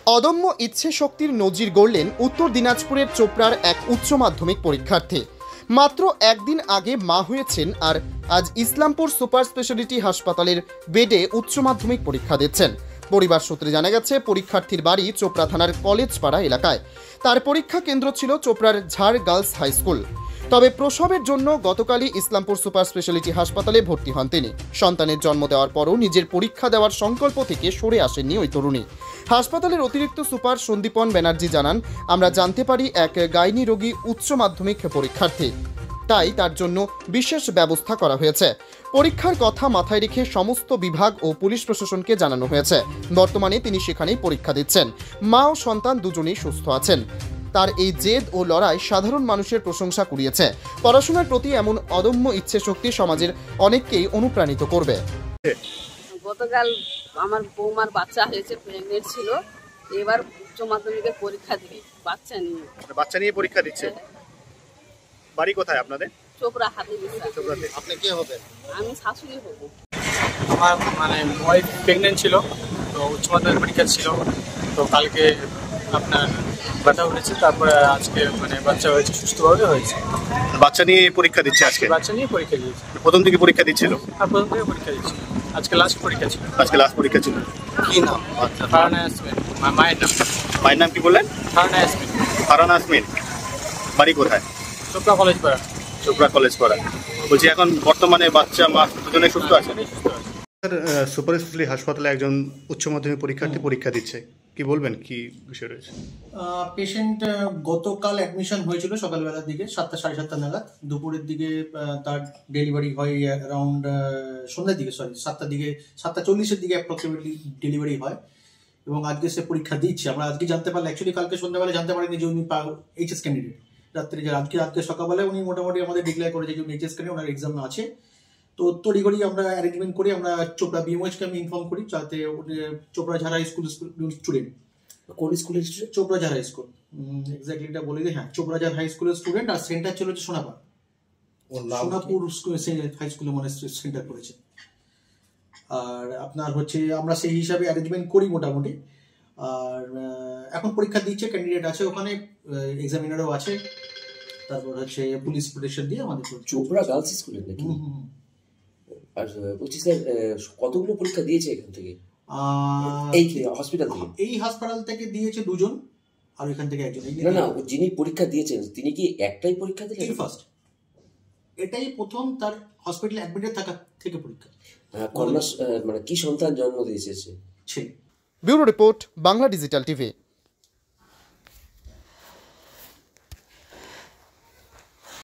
অদম্য ইচ্ছে শক্তির নজির গড়লেন উত্তর দিনাজপুরের চোপড়ার এক উচ্চ মাধ্যমিক পরীক্ষার্থী। মাত্র একদিন আগে মা হয়েছেন আর আজ ইসলামপুর সুপার স্পেশালিটি হাসপাতালের বেডে উচ্চ মাধ্যমিক পরীক্ষা দিচ্ছেন। পরিবার সূত্রে জানা গেছে, পরীক্ষার্থীর বাড়ি চোপড়া থানার কলেজপাড়া এলাকায়। তার পরীক্ষা কেন্দ্র ছিল চোপড়ার ঝাড় গার্লস হাই স্কুল। তবে প্রসবের জন্য গতকালই ইসলামপুর সুপার স্পেশালিটি হাসপাতালে ভর্তি হন তিনি। সন্তানের জন্ম দেওয়ার পরও নিজের পরীক্ষা দেওয়ার সংকল্প থেকে সরে আসেননি ওই তরুণী। হাসপাতালের অতিরিক্ত সুপার সন্দীপন ব্যানার্জি জানান, আমরা জানতে পারি এক গাইনি রোগী উচ্চ মাধ্যমিক পরীক্ষার্থী, তাই তার জন্য বিশেষ ব্যবস্থা করা হয়েছে। পরীক্ষার কথা মাথায় রেখে সমস্ত বিভাগ ও পুলিশ প্রশাসনকে জানানো হয়েছে। বর্তমানে তিনি সেখানেই পরীক্ষা দিচ্ছেন। মা ও সন্তান দুজনেই সুস্থ আছেন। তার এই জেদ ও লড়াই সাধারণ মানুষের প্রশংসা কুড়িয়েছে। পড়াশোনার প্রতি এমন অদম্য ইচ্ছে শক্তি সমাজের অনেককেই অনুপ্রাণিত করবে। গতকাল আমার বৌমার বাচ্চা হয়েছে, প্রেগনেন্ট ছিল, এবার উচ্চ মাধ্যমিকের পরীক্ষা দিবে বাচ্চা নিয়ে পরীক্ষা দিচ্ছে। বাড়ি কোথায় আপনাদের? চোপড়া হাতিবিসা। চোপড়াতে। আপনি কে হবেন? আমি শাশুড়ি হব। আমার ওয়াইফ প্রেগনেন্ট ছিল, তো উচ্চ মাধ্যমিক পরীক্ষা ছিল, তো কালকে আপনার ব্যথা উঠেছে, তারপরে আজকে বাচ্চা হয়েছে, সুস্থভাবে হয়েছে। বাচ্চা নিয়ে পরীক্ষা দিচ্ছে আজকে? বাচ্চা নিয়ে পরীক্ষা দিয়েছে। প্রথম থেকে পরীক্ষা দিচ্ছিল? আর প্রথম থেকে পরীক্ষা দিচ্ছিল। আজকে লাস্ট পরীক্ষা ছিল। আজকে লাস্ট পরীক্ষা ছিল। কি নাম? ফারহানা ইয়াসমিন। মায়ের নাম? মায়ের নাম কি বললেন? ফারহানা ইয়াসমিন। ফারহানা ইয়াসমিন। বাড়ি কোথায়? চোপড়া কলেজ পাড়া। চোপড়া কলেজ পাড়া। বলছি এখন বর্তমানে বাচ্চা মা দুজনে সুস্থ আছে? সুপার স্পেশালিটি হাসপাতালে একজন উচ্চ মাধ্যমিক পরীক্ষার্থী পরীক্ষা দিচ্ছে, কি বলবেন, কি বিষয় রয়েছে? পেশেন্ট গতকাল অ্যাডমিশন হয়েছিল সকালবেলার দিকে 7টা সাড়ে 7টা নাগাদ। দুপুরের দিকে তার ডেলিভারি হয় অ্যারাউন্ড সন্ধ্যার দিকে, 7:40-এর দিকে অ্যাপ্রক্সিমেটলি ডেলিভারি হয় এবং আজকে সে পরীক্ষা দিচ্ছে। আমরা আজকে জানতে পারলাম, অ্যাকচুয়ালি কালকে সন্ধ্যাবেলা জানতে পারিনি যে উনি এইচএস ক্যান্ডিডেট। রাত্রে আজকে সকালবেলায় উনি মোটামুটি আমাদের ডিক্লেয়ার করেছে যে উনি এইচএস ক্যান্ডিডেট, ওনার এক্সাম আছে। তো তড়িঘড়ি আমরা অ্যারেঞ্জমেন্ট করি, আমরা চোপড়া বিএমএইচকে আমি ইনফর্ম করি যাতে চোপড়া ঝাড় হাই স্কুল স্টুডেন্ট। কোন স্কুলের স্টুডেন্ট? চোপড়া ঝাড় হাই স্কুল, এক্স্যাক্টলি এটা বলে দিই। হ্যাঁ, চোপড়া ঝাড় হাই স্কুলের স্টুডেন্ট। আর সেন্টার ছিল হচ্ছে সোনাপুর হাই স্কুলে মানে সেন্টার করেছে। আর আপনার হচ্ছে আমরা সেই হিসাবে অ্যারেঞ্জমেন্ট করি মোটামুটি। আর এখন পরীক্ষা দিচ্ছে, ক্যান্ডিডেট আছে ওখানে, এক্সামিনারও আছে। তারপর হচ্ছে পুলিশ প্রোটেকশন দিয়ে আমাদের চোপড়া গার্লস স্কুলে নাকি? আর বলছি স্যার, কতগুলো পরীক্ষা দিয়েছে এখান থেকে? এই হসপিটাল থেকে? এই হাসপাতাল থেকে দিয়েছে 2 জন, আর এখান থেকে 1 জন। না, যিনি পরীক্ষা দিয়েছেন তিনি কি একটাই পরীক্ষা দিলেন? ফার্স্ট, এটাই প্রথম তার হসপিটালে অ্যাডমিটেড থাকা থেকে পরীক্ষা। কন্যা কি সন্তান জন্ম দিয়েছে সে? Bureau report, Bangla digital TV.